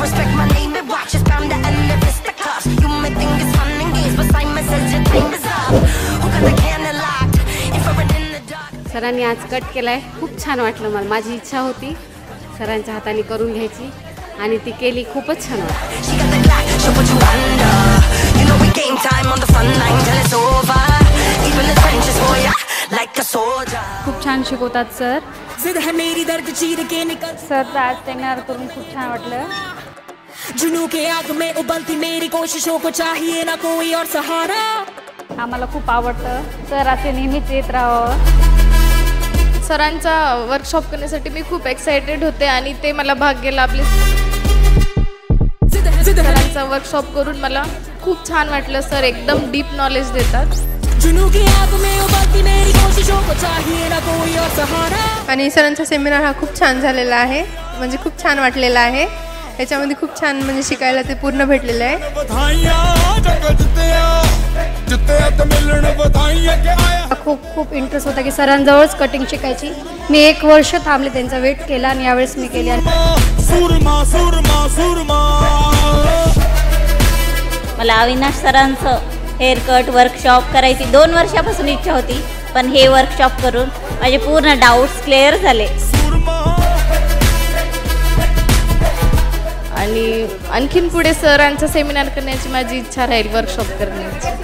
respect my name and watch us bound to end the fisticuffs. You may think it's fun and games, but Simon says your time is up. Who got the candle locked? Infrared in the dark. सरांनी आज cut केलाय, खूप छान वाटलं मला. माझी इच्छा होती सरांच्या हाताने करून घ्यायची आणि ती केली. खूपच छान वाटलं. She got the Glock, she'll put you under. You know we game time on the front line till it's over. Deep in the trenches for ya, like a soldier. खूप छान शिकवतात सर. जिद है मेरी दर्द चीर के निकल. सर आज seminar करून खूप छान वाटलं. जुनू के आग में उबलती मेरी कोशिशों को चाहिए ना कोई और सहारा. आम्हाला खूप आवडतं. सर असे नेहमीच येत राहावं. सरांचा वर्कशॉप करण्यासाठी मी खूप एक्साइटेड होते आणि ते मला भाग्य लाभले. सरांचा वर्कशॉप करून मला खूप छान वाटलं. सर एकदम डीप नॉलेज देतात. आणि सरांचा सेमिनार हा खूप छान झालेला आहे. म्हणजे खूप छान वाटलेला आहे. याच्यामध्ये खूप छान म्हणजे शिकायला ते पूर्ण भेटलेलं आहे. खूप इंटरेस्ट होता की सरांजवळच कटिंग शिकायची. मी 1 वर्ष थांबले, त्यांचा वेट केला आणि यावेळेस मी केली. मला अविनाश सरांचं हेअर कट वर्कशॉप करायची 2 वर्षापासून इच्छा होती, पण हे वर्कशॉप करून माझे पूर्ण डाऊट्स क्लिअर झाले. आणि आणखीन पुढे सरांचा सेमिनार करण्याची माझी इच्छा राहील, वर्कशॉप करण्याची.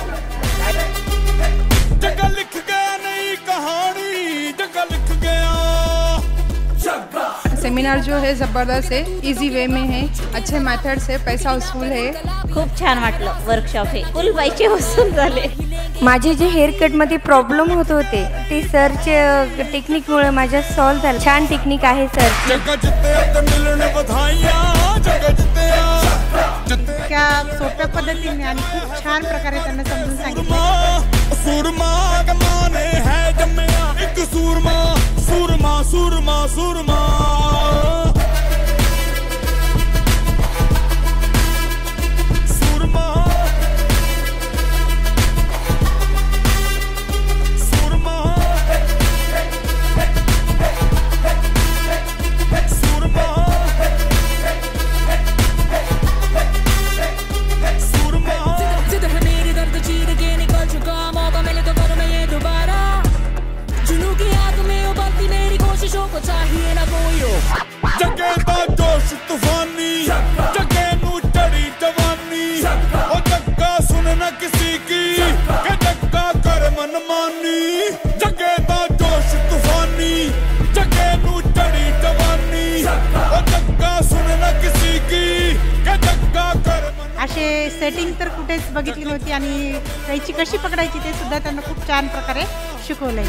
सेमिनार जो है ज़बरदस्त है, इजी वे में है, अच्छे मेथड से, पैसा वसूल है. खूप छान वाटलं वर्कशॉप. हे फुल पैसे वसूल झाले. माझे जे हेअर कटमध्ये प्रॉब्लेम होत होते ते सरचे टेक्निकमुळे माझ्या सॉल्व्ह झालं. छान टेक्निक आहे सर. त्या सोप्या पद्धतीने आणि खूप छान प्रकारे त्यांना समजून सांगितलं. असे सेटिंग तर कुठेच बघितली नव्हती आणि कैची कशी पकडायची ते सुद्धा त्यांना खूप छान प्रकारे शिकवलंय.